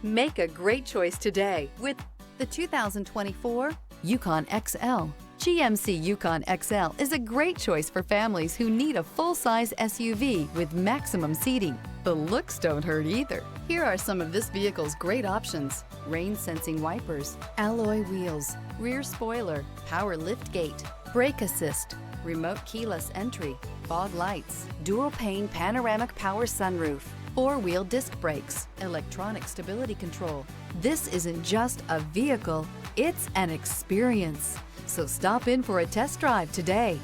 Make a great choice today with the 2024 Yukon XL. GMC Yukon XL is a great choice for families who need a full-size SUV with maximum seating. The looks don't hurt either. Here are some of this vehicle's great options: rain-sensing wipers, alloy wheels, rear spoiler, power liftgate, brake assist, remote keyless entry, fog lights, dual-pane panoramic power sunroof, four-wheel disc brakes, electronic stability control. This isn't just a vehicle, it's an experience. So stop in for a test drive today.